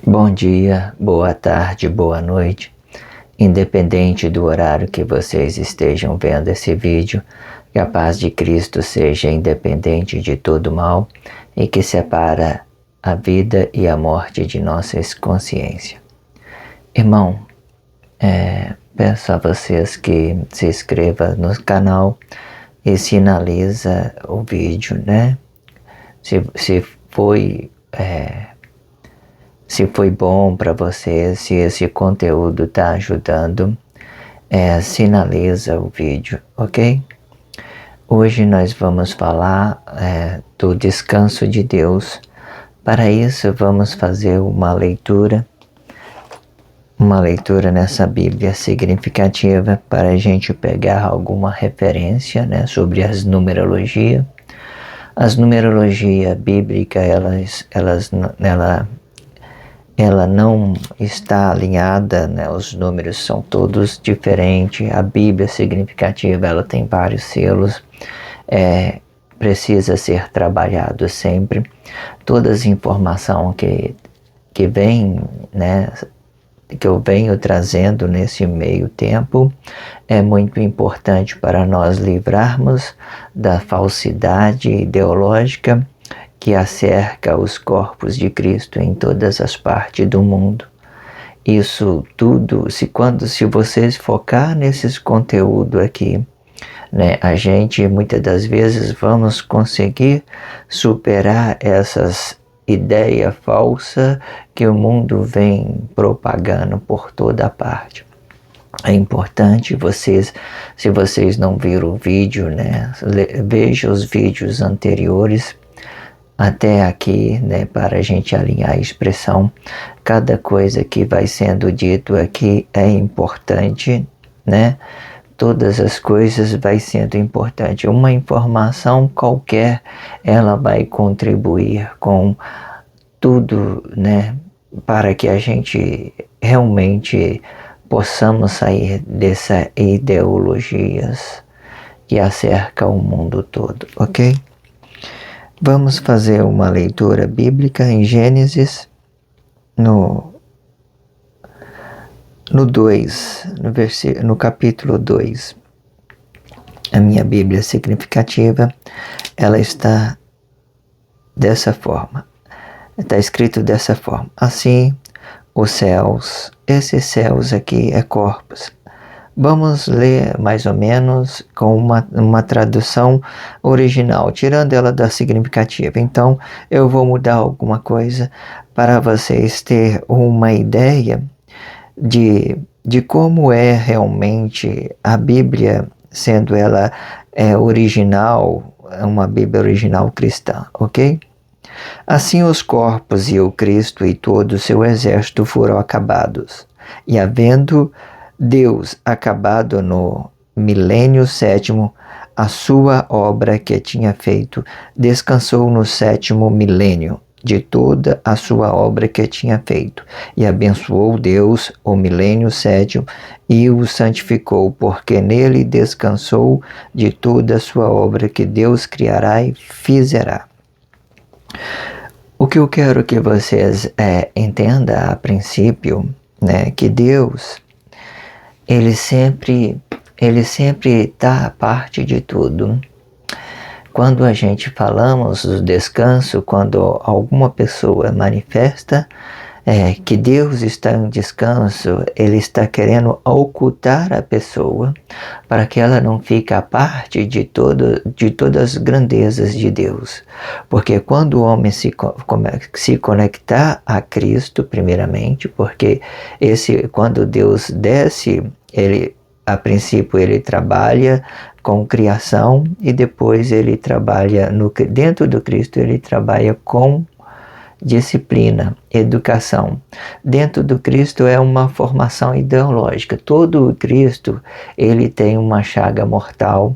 Bom dia, boa tarde, boa noite. Independente do horário que vocês estejam vendo esse vídeo, que a paz de Cristo seja independente de todo mal e que separa a vida e a morte de nossa consciência. Irmão, peço a vocês que se inscrevam no canal e sinaliza o vídeo, né? Se foi bom para você, se esse conteúdo está ajudando, sinaliza o vídeo, ok? Hoje nós vamos falar do descanso de Deus. Para isso vamos fazer uma leitura nessa Bíblia significativa para a gente pegar alguma referência, né, sobre as numerologia. As numerologia bíblica, ela não está alinhada, né? Os números são todos diferentes. A Bíblia significativa, ela tem vários selos, precisa ser trabalhado sempre. Todas as informações que vem, né, que eu venho trazendo nesse meio tempo, é muito importante para nós livrarmos da falsidade ideológica que acerca os corpos de Cristo em todas as partes do mundo. Isso tudo, se vocês focar nesses conteúdos aqui, né, a gente muitas das vezes vamos conseguir superar essas ideias falsas que o mundo vem propagando por toda parte. É importante vocês, se vocês não viram o vídeo, né, vejam os vídeos anteriores até aqui, né, para a gente alinhar a expressão. Cada coisa que vai sendo dito aqui é importante, né? Todas as coisas vai sendo importante. Uma informação qualquer, ela vai contribuir com tudo, né, para que a gente realmente possamos sair dessas ideologias que acercam o mundo todo, ok? Vamos fazer uma leitura bíblica em Gênesis, no capítulo 2. A minha Bíblia significativa, ela está dessa forma. Está escrito dessa forma. Assim, os céus, esses céus aqui é corpos. Vamos ler mais ou menos com uma tradução original, tirando ela da significativa. Então, eu vou mudar alguma coisa para vocês terem uma ideia de como é realmente a Bíblia, sendo ela original, uma Bíblia original cristã, ok? Assim os corpos e o Cristo e todo o seu exército foram acabados, e havendo Deus acabado no milênio sétimo a sua obra que tinha feito, descansou no sétimo milênio de toda a sua obra que tinha feito, e abençoou Deus o milênio sétimo e o santificou, porque nele descansou de toda a sua obra que Deus criará e fizerá. O que eu quero que vocês entendam a princípio, né, que Deus ele sempre está a parte de tudo. Quando a gente falamos do descanso, quando alguma pessoa manifesta que Deus está em descanso, ele está querendo ocultar a pessoa para que ela não fique a parte de todas as grandezas de Deus. Porque quando o homem se conectar a Cristo, primeiramente, porque quando Deus desce, a princípio ele trabalha com criação e depois ele trabalha dentro do Cristo, ele trabalha com disciplina, educação. Dentro do Cristo é uma formação ideológica. Todo o Cristo, ele tem uma chaga mortal,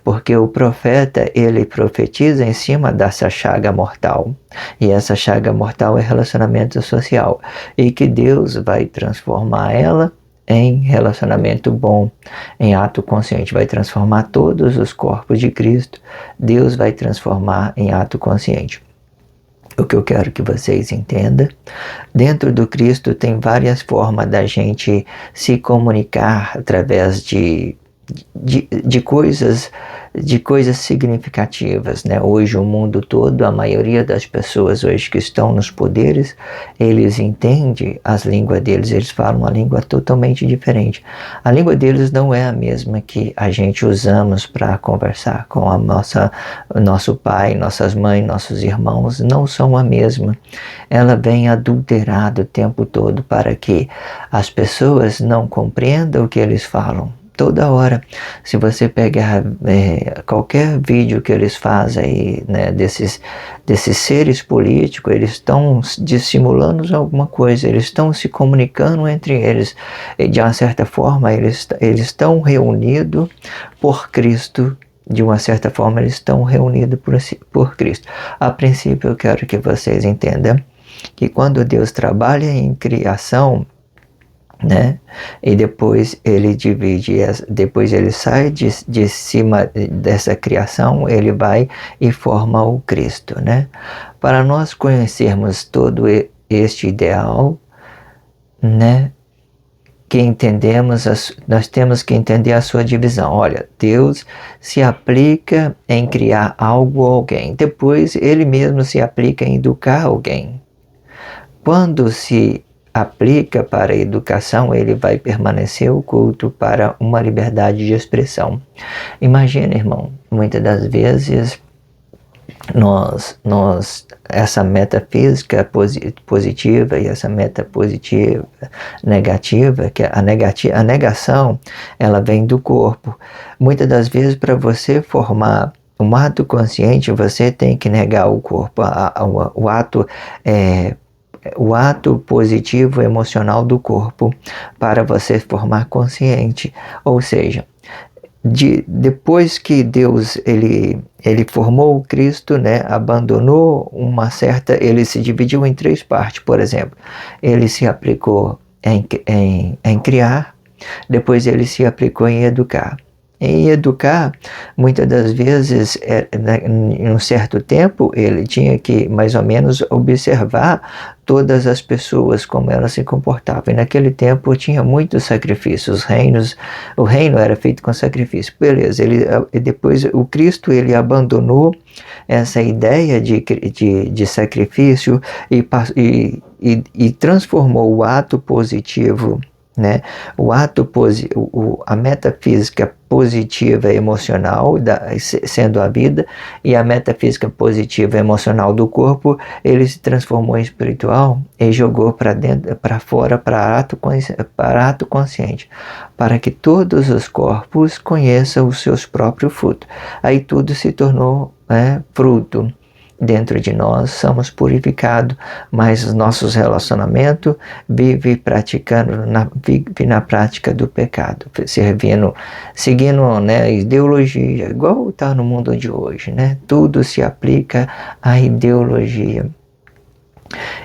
porque o profeta, ele profetiza em cima dessa chaga mortal. E essa chaga mortal é relacionamento social. E que Deus vai transformar ela em relacionamento bom, em ato consciente. Vai transformar todos os corpos de Cristo. Deus vai transformar em ato consciente. O que eu quero que vocês entendam, dentro do Cristo tem várias formas da gente se comunicar através de coisas significativas, né? Hoje o mundo todo, a maioria das pessoas hoje que estão nos poderes, eles entendem as línguas deles, eles falam uma língua totalmente diferente. A língua deles não é a mesma que a gente usamos para conversar com nosso pai, nossas mães, nossos irmãos, não são a mesma. Ela vem adulterada o tempo todo para que as pessoas não compreendam o que eles falam. Toda hora, se você pegar qualquer vídeo que eles fazem aí, né, desses seres políticos, eles estão dissimulando alguma coisa, eles estão se comunicando entre eles, e de uma certa forma eles estão reunidos por Cristo, de uma certa forma eles estão reunidos por Cristo. A princípio eu quero que vocês entendam que quando Deus trabalha em criação, né? E depois ele divide, depois ele sai de cima dessa criação, ele vai e forma o Cristo, né? Para nós conhecermos todo este ideal, né? Que entendemos, nós temos que entender a sua divisão. Olha, Deus se aplica em criar algo ou alguém, depois ele mesmo se aplica em educar alguém. Quando se aplica para a educação, ele vai permanecer oculto para uma liberdade de expressão. Imagina, irmão, muitas das vezes essa metafísica positiva e essa meta positiva negativa, que a negação, ela vem do corpo. Muitas das vezes, para você formar um ato consciente, você tem que negar o corpo, o ato positivo emocional do corpo para você formar consciente. Ou seja, depois que Deus ele formou o Cristo, né, abandonou ele se dividiu em 3 partes, por exemplo. Ele se aplicou em criar, depois ele se aplicou em educar. Em educar, muitas das vezes, em um certo tempo, ele tinha que mais ou menos observar todas as pessoas, como elas se comportavam. E naquele tempo tinha muitos sacrifícios, o reino era feito com sacrifício. Beleza, depois o Cristo ele abandonou essa ideia de sacrifício e transformou o ato positivo, né? A metafísica positiva emocional, sendo a vida, e a metafísica positiva emocional do corpo, ele se transformou em espiritual e jogou para dentro, para fora, para ato consciente, para que todos os corpos conheçam os seus próprios frutos. Aí tudo se tornou fruto. Dentro de nós somos purificados, mas os nossos relacionamentos vivem na prática do pecado, seguindo, né, ideologia, igual está no mundo de hoje, né? Tudo se aplica à ideologia.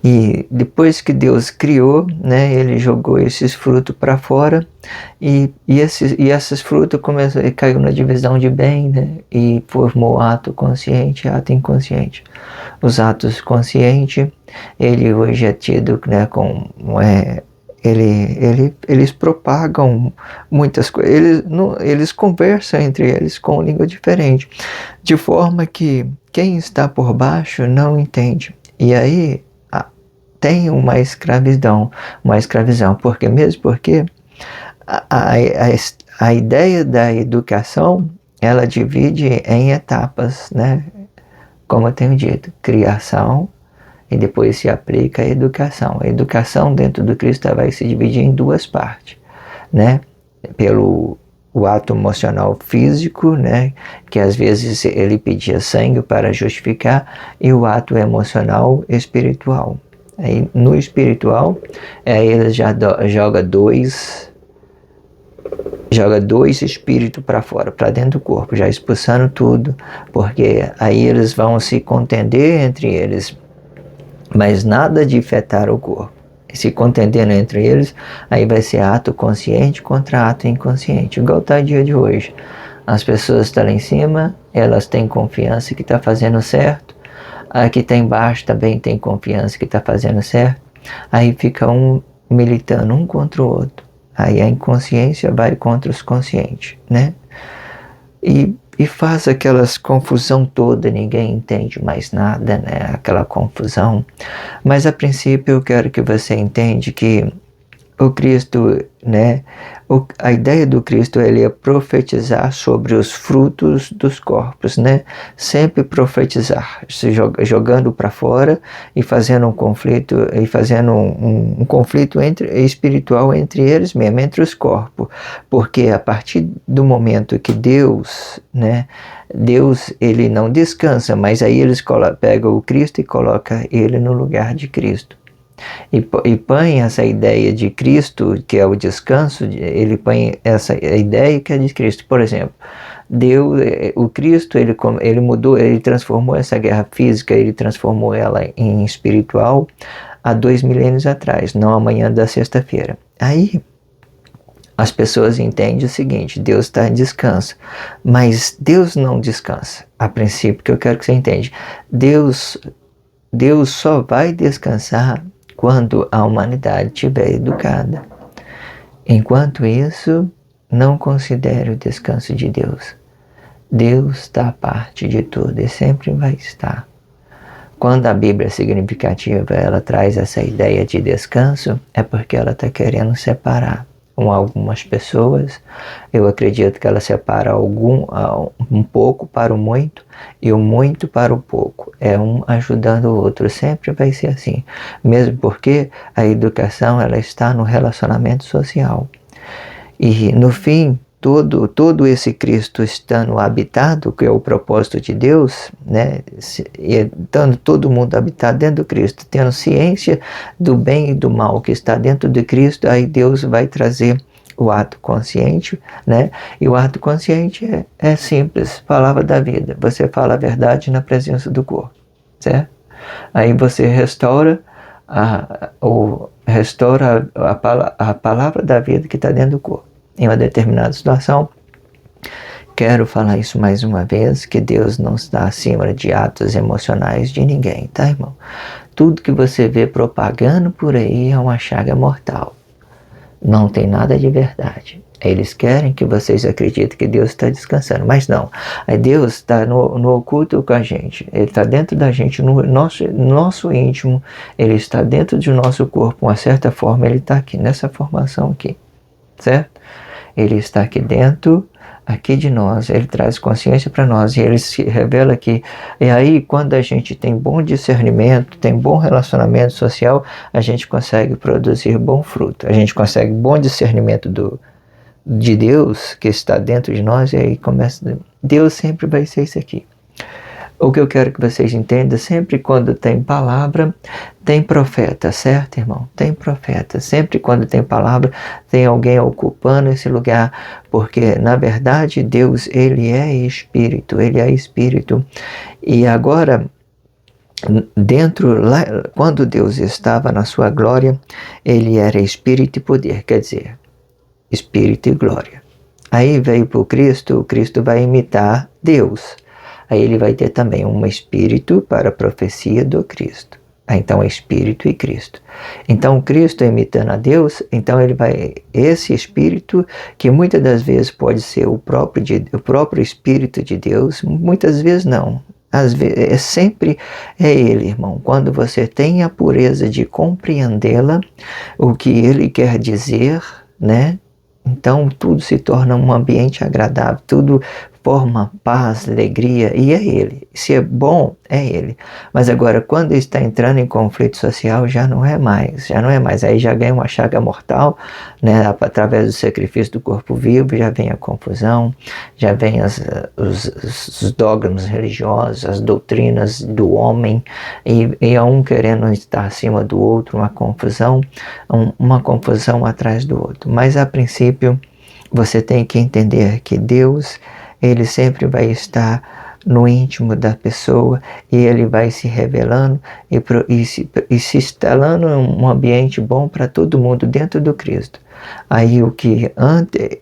E depois que Deus criou, né, ele jogou esses frutos para fora e esses frutos caiu na divisão de bem, né, e formou ato consciente, ato inconsciente. Os atos conscientes, ele hoje é tido, né, eles propagam muitas coisas, eles conversam entre eles com língua diferente, de forma que quem está por baixo não entende. E aí tem uma escravidão, porque a ideia da educação, ela divide em etapas, né? Como eu tenho dito, criação, e depois se aplica a educação. A educação dentro do Cristo vai se dividir em 2 partes, né? o ato emocional físico, né, que às vezes ele pedia sangue para justificar, e o ato emocional espiritual. Aí, no espiritual, ele já joga dois espíritos para fora, para dentro do corpo, já expulsando tudo, porque aí eles vão se contender entre eles, mas nada de afetar o corpo. E se contendendo entre eles, aí vai ser ato consciente contra ato inconsciente, igual está o dia de hoje. As pessoas estão lá em cima, elas têm confiança que está fazendo certo, a que está embaixo também tem confiança que está fazendo certo, aí fica um militando um contra o outro. Aí a inconsciência vai contra os conscientes, né? E faz aquelas confusão toda, ninguém entende mais nada, né? Aquela confusão. Mas a princípio eu quero que você entenda que o Cristo, né? A ideia do Cristo ele é profetizar sobre os frutos dos corpos, né? Sempre profetizar, se jogando para fora e fazendo um conflito um conflito espiritual entre eles mesmo, entre os corpos, porque a partir do momento que Deus, né? Deus ele não descansa, mas aí eles pegam o Cristo e colocam ele no lugar de Cristo. E põe essa ideia de Cristo, que é o descanso, ele põe essa ideia que é de Cristo. Por exemplo, o Cristo, ele mudou, ele transformou essa guerra física, ele transformou ela em espiritual há 2 milênios atrás, não amanhã da sexta-feira. Aí, as pessoas entendem o seguinte, Deus está em descanso, mas Deus não descansa. A princípio, que eu quero que você entenda, Deus só vai descansar quando a humanidade estiver educada. Enquanto isso, não considere o descanso de Deus. Deus está à parte de tudo e sempre vai estar. Quando a Bíblia é significativa, ela traz essa ideia de descanso, é porque ela está querendo separar. Com algumas pessoas, eu acredito que ela separa um pouco para o muito e o muito para o pouco. É um ajudando o outro, sempre vai ser assim. Mesmo porque a educação ela está no relacionamento social. E no fim, todo esse Cristo estando habitado, que é o propósito de Deus, né? Estando todo mundo habitado dentro do Cristo, tendo ciência do bem e do mal que está dentro de Cristo, aí Deus vai trazer o ato consciente, né? E o ato consciente é simples, palavra da vida. Você fala a verdade na presença do corpo, certo? Aí você restaura a palavra da vida que está dentro do corpo. Em uma determinada situação, quero falar isso mais uma vez, que Deus não está acima de atos emocionais de ninguém, tá, irmão? Tudo que você vê propagando por aí é uma chaga mortal. Não tem nada de verdade. Eles querem que vocês acreditem que Deus está descansando, mas não. Aí Deus está no oculto com a gente. Ele está dentro da gente, no nosso íntimo. Ele está dentro do nosso corpo. De uma certa forma, ele está aqui, nessa formação aqui, certo? Ele está aqui dentro, aqui de nós, ele traz consciência para nós e ele se revela aqui. E aí, quando a gente tem bom discernimento, tem bom relacionamento social, a gente consegue produzir bom fruto. A gente consegue bom discernimento de Deus que está dentro de nós e aí começa. Deus sempre vai ser isso aqui. O que eu quero que vocês entendam, sempre quando tem palavra, tem profeta, certo, irmão? Tem profeta. Sempre quando tem palavra, tem alguém ocupando esse lugar, porque, na verdade, Deus, ele é Espírito, E agora, quando Deus estava na sua glória, ele era Espírito e poder, quer dizer, Espírito e glória. Aí veio para o Cristo vai imitar Deus. Aí ele vai ter também um espírito para a profecia do Cristo. Então é Espírito e Cristo. Então Cristo imitando a Deus, então esse Espírito, que muitas das vezes pode ser o próprio Espírito de Deus, muitas vezes não. Às vezes, sempre é Ele, irmão. Quando você tem a pureza de compreendê-la, o que Ele quer dizer, né? Então tudo se torna um ambiente agradável, tudo forma paz, alegria, e é Ele. Se é bom, é Ele. Mas agora, quando está entrando em conflito social, já não é mais. Aí já ganha uma chaga mortal, né? Através do sacrifício do corpo vivo, já vem a confusão, já vem os dogmas religiosos, as doutrinas do homem, e um querendo estar acima do outro, uma confusão atrás do outro. Mas a princípio, você tem que entender que Deus, Ele sempre vai estar no íntimo da pessoa, e Ele vai se revelando e se instalando em um ambiente bom para todo mundo dentro do Cristo. Aí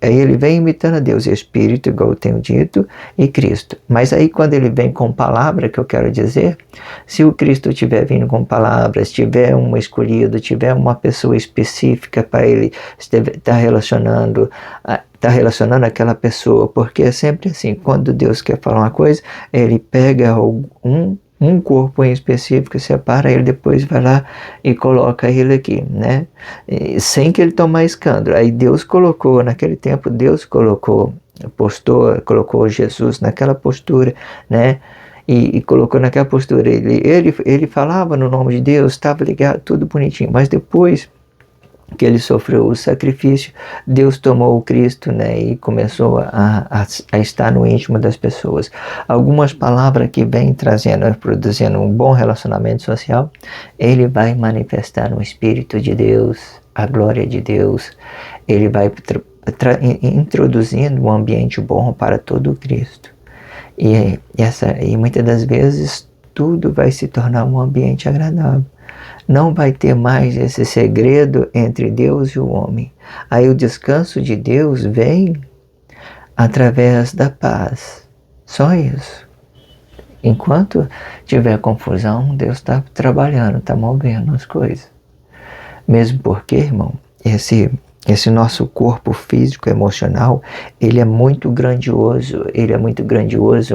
ele vem imitando a Deus, Espírito, igual eu tenho dito, e Cristo. Mas aí quando ele vem com palavra, que eu quero dizer, se o Cristo estiver vindo com palavras, tiver um escolhido, tiver uma pessoa específica para ele estar relacionando aquela pessoa, porque é sempre assim, quando Deus quer falar uma coisa, ele pega um corpo em específico, separa ele, depois vai lá e coloca ele aqui, né? Sem que ele tome escândalo. Aí naquele tempo, Deus colocou Jesus naquela postura, né? E colocou naquela postura. Ele falava no nome de Deus, estava ligado, tudo bonitinho. Mas depois que ele sofreu o sacrifício, Deus tomou o Cristo, né, e começou a estar no íntimo das pessoas. Algumas palavras que vem produzindo um bom relacionamento social, ele vai manifestar o Espírito de Deus, a glória de Deus, ele vai introduzindo um ambiente bom para todo o Cristo. E muitas das vezes tudo vai se tornar um ambiente agradável. Não vai ter mais esse segredo entre Deus e o homem. Aí o descanso de Deus vem através da paz. Só isso. Enquanto tiver confusão, Deus está trabalhando, está movendo as coisas. Mesmo porque, irmão, esse nosso corpo físico, emocional, ele é muito grandioso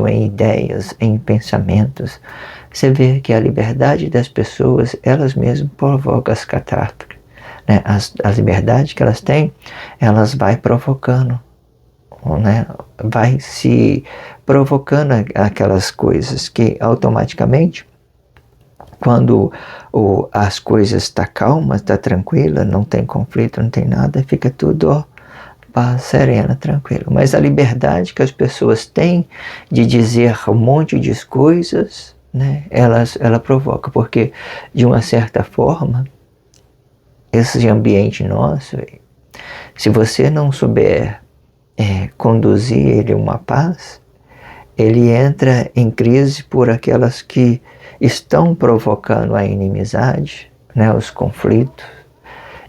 em ideias, em pensamentos. Você vê que a liberdade das pessoas, elas mesmas provocam as catástrofes, né? As liberdades que elas têm, elas vai provocando, né? Vai se provocando aquelas coisas que automaticamente, quando as coisas estão calmas, está tranquila, não tem conflito, não tem nada, fica tudo paz, serena, tranquilo. Mas a liberdade que as pessoas têm de dizer um monte de coisas, né, ela provoca, porque de uma certa forma, esse ambiente nosso, se você não souber conduzir ele uma paz, ele entra em crise por aquelas que estão provocando a inimizade, né, os conflitos,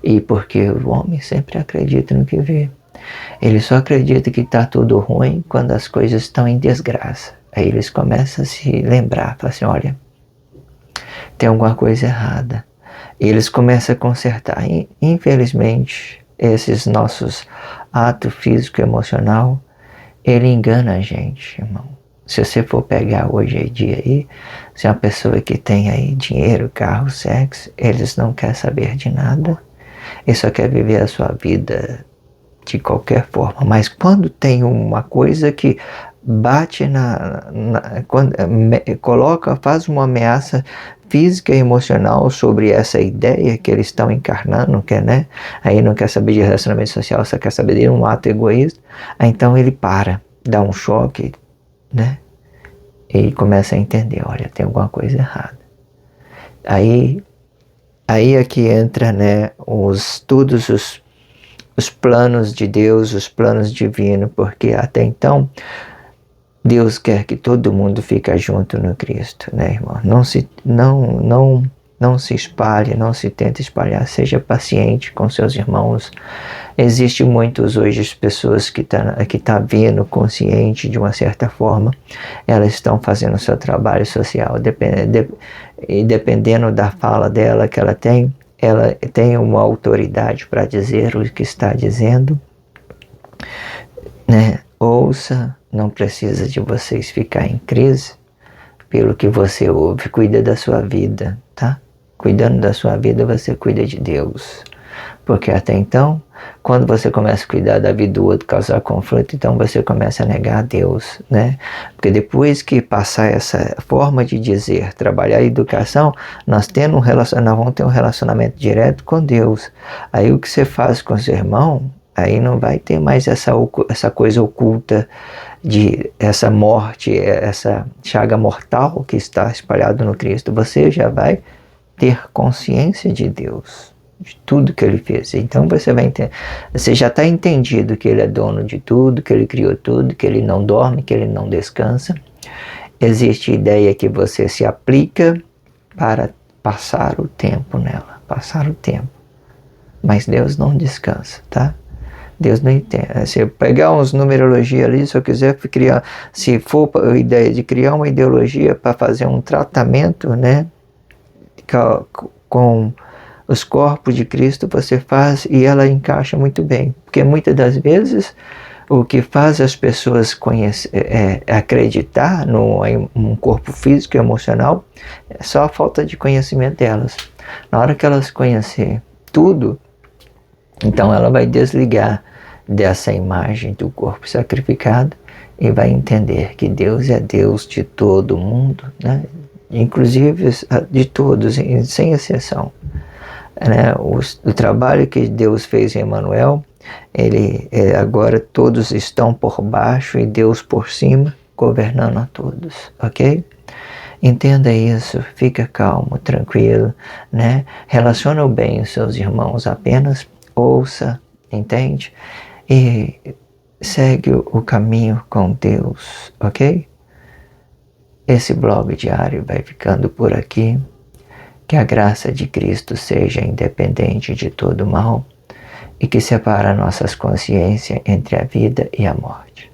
e porque o homem sempre acredita no que vê. Ele só acredita que está tudo ruim quando as coisas estão em desgraça. Aí eles começam a se lembrar, falam assim, olha, tem alguma coisa errada. E eles começam a consertar. Infelizmente, esses nossos atos físico e emocional, ele engana a gente, irmão. Se você for pegar hoje em dia aí, se é uma pessoa que tem aí dinheiro, carro, sexo, eles não querem saber de nada. Eles só querem viver a sua vida de qualquer forma. Mas quando tem uma coisa que bate faz uma ameaça física e emocional sobre essa ideia que eles estão encarnando, né? Aí não quer saber de relacionamento social, só quer saber de um ato egoísta. Aí então ele dá um choque, né? E começa a entender, olha, tem alguma coisa errada. Aí é que entra, né, todos os planos de Deus, os planos divinos, porque até então Deus quer que todo mundo fique junto no Cristo, né, irmão? Não se espalhe, não se tente espalhar, seja paciente com seus irmãos. Existem muitos hoje pessoas que tá vindo consciente de uma certa forma, elas estão fazendo o seu trabalho social, dependendo da fala dela que ela tem uma autoridade para dizer o que está dizendo, né? Ouça, não precisa de vocês ficar em crise pelo que você ouve, cuida da sua vida, tá? Cuidando da sua vida, você cuida de Deus. Porque até então, quando você começa a cuidar da vida do outro, causar conflito, então você começa a negar a Deus, né? Porque depois que passar essa forma de dizer, trabalhar a educação, nós vamos ter um relacionamento direto com Deus. Aí o que você faz com seu irmão, aí não vai ter mais essa coisa oculta de essa morte, essa chaga mortal que está espalhada no Cristo. Você já vai ter consciência de Deus, de tudo que Ele fez. Então você já está entendido que Ele é dono de tudo, que Ele criou tudo, que Ele não dorme, que Ele não descansa. Existe a ideia que você se aplica para passar o tempo nela, passar o tempo. Mas Deus não descansa, tá? Deus não entende. Se eu pegar uns numerologia ali, se eu quiser criar, se for a ideia de criar uma ideologia para fazer um tratamento, né, com os corpos de Cristo, você faz e ela encaixa muito bem. Porque muitas das vezes o que faz as pessoas acreditar num corpo físico e emocional é só a falta de conhecimento delas. Na hora que elas conhecerem tudo, então ela vai desligar dessa imagem do corpo sacrificado e vai entender que Deus é Deus de todo mundo, né? Inclusive de todos, sem exceção. Né? O trabalho que Deus fez em Emanuel, agora todos estão por baixo e Deus por cima, governando a todos, ok? Entenda isso, fica calmo, tranquilo, né? Relaciona bem os seus irmãos, apenas ouça, entende? E segue o caminho com Deus, ok? Esse blog diário vai ficando por aqui. Que a graça de Cristo seja independente de todo mal e que separa nossas consciências entre a vida e a morte.